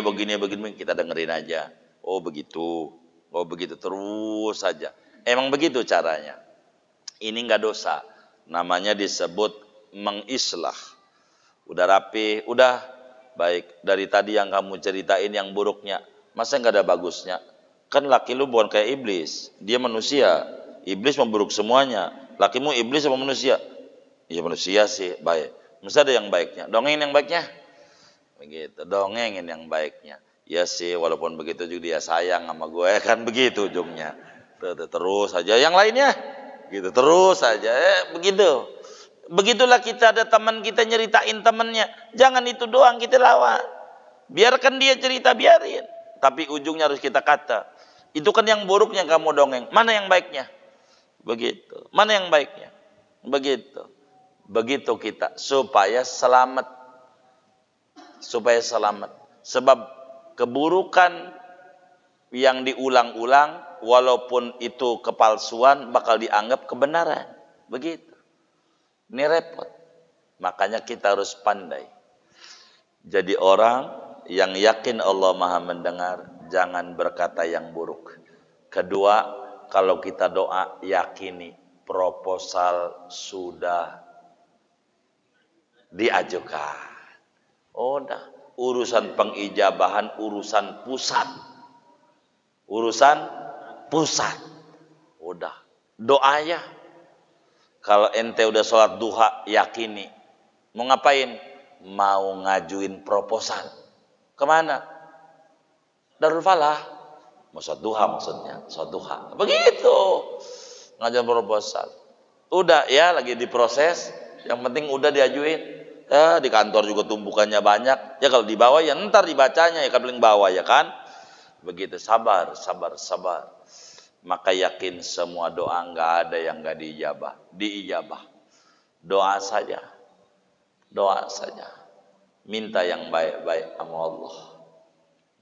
kita dengerin aja. Oh begitu. Oh begitu, terus saja. Emang begitu caranya. Ini nggak dosa. Namanya disebut mengislah. Udah rapi, udah baik. Dari tadi yang kamu ceritain yang buruknya, masa nggak ada bagusnya? Kan laki lu bukan kayak iblis. Dia manusia. Iblis memburuk semuanya. Lakimu iblis apa manusia? Ya manusia sih, baik. Mesti ada yang baiknya. Dongengin yang baiknya. Begitu, dongengin yang baiknya. Ya sih, walaupun begitu juga dia sayang sama gue, kan begitu ujungnya. Terus aja yang lainnya, gitu terus aja, begitu. Begitulah kita ada teman kita nyeritain temannya, jangan itu doang kita lawan. Biarkan dia cerita, biarin. Tapi ujungnya harus kita kata. Itu kan yang buruknya kamu dongeng. Mana yang baiknya? Begitu. Mana yang baiknya? Begitu. Begitu kita supaya selamat. Supaya selamat. Sebab keburukan yang diulang-ulang, walaupun itu kepalsuan, bakal dianggap kebenaran. Begitu. Ini repot. Makanya kita harus pandai. Jadi orang yang yakin Allah Maha mendengar, jangan berkata yang buruk. Kedua, kalau kita doa, yakini proposal sudah diajukan. Udah. Urusan pengijabahan urusan pusat. Urusan pusat. Udah. Doanya. Kalau ente udah sholat duha, yakini. Mau ngapain? Mau ngajuin proposal. Kemana? Darul Falah. Mau sholat duha maksudnya. Sholat duha. Begitu. Ngajuin proposal. Udah ya, lagi diproses. Yang penting udah diajuin. Ya, di kantor juga tumpukannya banyak. Ya kalau di bawah ya ntar dibacanya ya, kan paling bawah ya kan. Begitu, sabar. Maka yakin semua doa nggak ada yang nggak diijabah. Doa saja. Minta yang baik-baik sama Allah.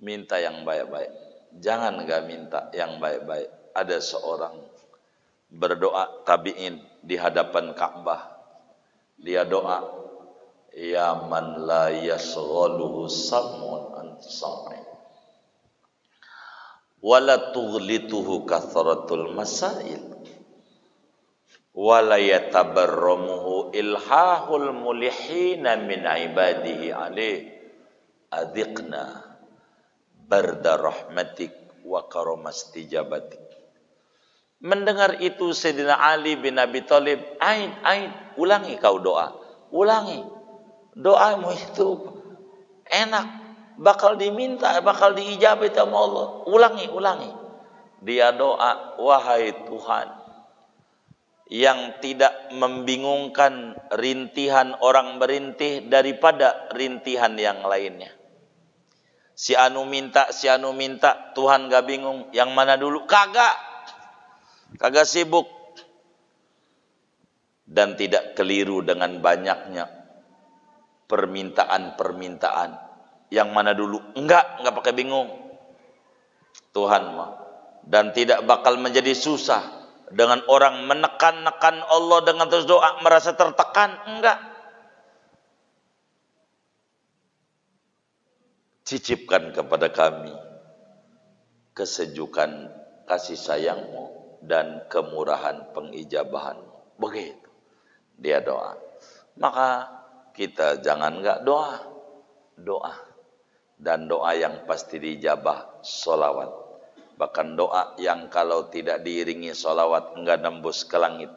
Minta yang baik-baik. Jangan nggak minta yang baik-baik. Ada seorang berdoa tabi'in di hadapan Ka'bah. Dia doa, ya man la yasghaluhu samun an sam'i wala tughlituhu kathratul masail wala yatabarramuhu ilhahul mulihina min ibadihi alaih adhiqna barda rahmatik wa karamastijabatik. Mendengar itu Sayyidina Ali bin Abi Thalib, ulangi kau doa, ulangi. Doamu itu enak, bakal diminta, bakal diijabah sama Allah. Ulangi. Dia doa, wahai Tuhan yang tidak membingungkan rintihan orang berintih daripada rintihan yang lainnya. Si anu minta, Tuhan gak bingung. Yang mana dulu? Kagak sibuk. Dan tidak keliru dengan banyaknya permintaan. Yang mana dulu? Enggak pakai bingung. Tuhan mah. Dan tidak bakal menjadi susah dengan orang menekan-nekan Allah dengan terus doa merasa tertekan. Enggak. Cicipkan kepada kami kesejukan kasih sayangmu dan kemurahan pengijabahanmu. Begitu dia doa. Maka kita jangan enggak doa. Dan doa yang pasti dijabah, sholawat. Bahkan doa yang kalau tidak diiringi sholawat enggak nembus ke langit.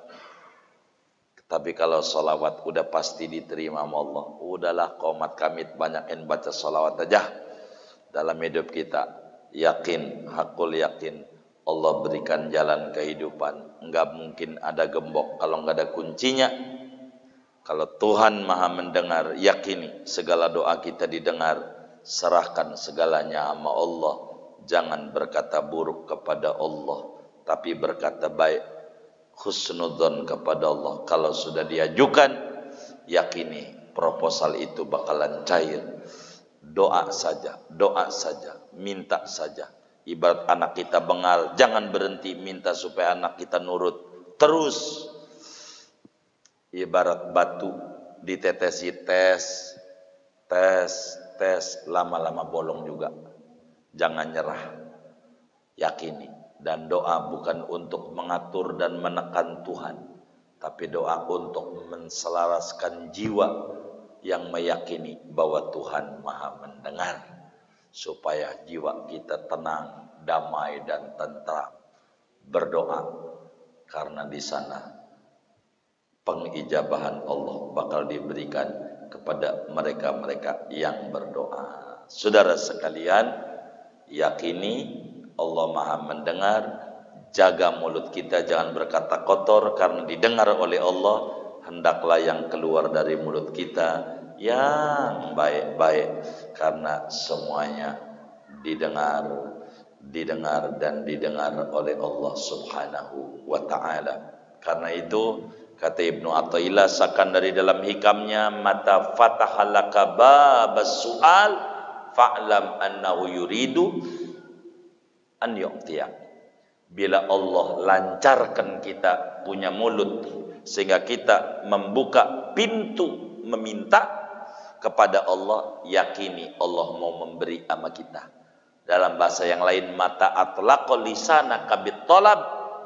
Tapi kalau sholawat udah pasti diterima sama Allah. Udahlah qomat kamit banyakin baca sholawat aja dalam hidup kita. Yakin, hakul yakin Allah berikan jalan kehidupan. Enggak mungkin ada gembok kalau enggak ada kuncinya. Kalau Tuhan Maha mendengar, yakini segala doa kita didengar. Serahkan segalanya sama Allah. Jangan berkata buruk kepada Allah, tapi berkata baik. Husnudzon kepada Allah. Kalau sudah diajukan, yakini proposal itu bakalan cair. Doa saja, minta saja. Ibarat anak kita bengal, jangan berhenti minta supaya anak kita nurut. Terus. Ibarat batu ditetesi tes, lama-lama bolong juga. Jangan nyerah. Yakini. Dan doa bukan untuk mengatur dan menekan Tuhan, tapi doa untuk menselaraskan jiwa yang meyakini bahwa Tuhan Maha mendengar, supaya jiwa kita tenang, damai dan tentram. Berdoa karena di sana pengijabahan Allah bakal diberikan kepada mereka-mereka yang berdoa. Saudara sekalian, yakini Allah Maha mendengar. Jaga mulut kita jangan berkata kotor, karena didengar oleh Allah. Hendaklah yang keluar dari mulut kita yang baik-baik, karena semuanya didengar dan didengar oleh Allah Subhanahu wa ta'ala. Karena itu kata Ibnu Athaillah sakan dari dalam hikamnya, mata fatahalaka babas su'al fa'lam annahu yuridu an yu'tiyak. Bila Allah lancarkan kita punya mulut sehingga kita membuka pintu meminta kepada Allah, yakini Allah mau memberi sama kita. Dalam bahasa yang lain, mata atlaqa lisanaka bit-talab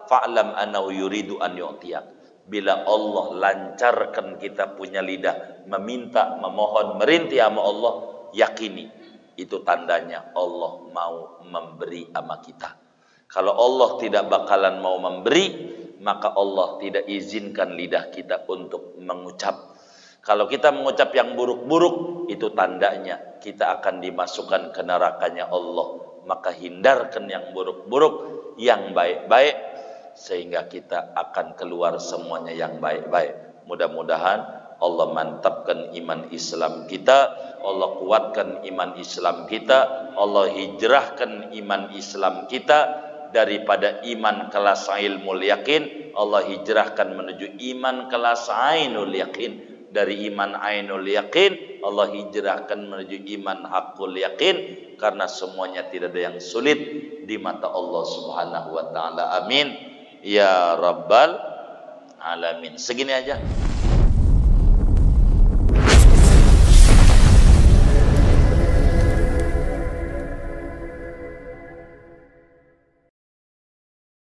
fa'lam annahu yuridu an yu'tiyak. Bila Allah lancarkan kita punya lidah meminta, memohon, merintih sama Allah, yakini itu tandanya Allah mau memberi sama kita. Kalau Allah tidak bakalan mau memberi, maka Allah tidak izinkan lidah kita untuk mengucap. Kalau kita mengucap yang buruk-buruk, itu tandanya kita akan dimasukkan ke nerakanya Allah. Maka hindarkan yang buruk-buruk, yang baik-baik, sehingga kita akan keluar semuanya yang baik-baik. Mudah-mudahan Allah mantapkan iman Islam kita, Allah kuatkan iman Islam kita, Allah hijrahkan iman Islam kita daripada iman kelas ilmul yakin, Allah hijrahkan menuju iman kelas ainul yakin. Dari iman ainul yakin, Allah hijrahkan menuju iman hakul yakin, karena semuanya tidak ada yang sulit di mata Allah Subhanahu wa ta'ala. Amin ya rabbal alamin. Segini aja.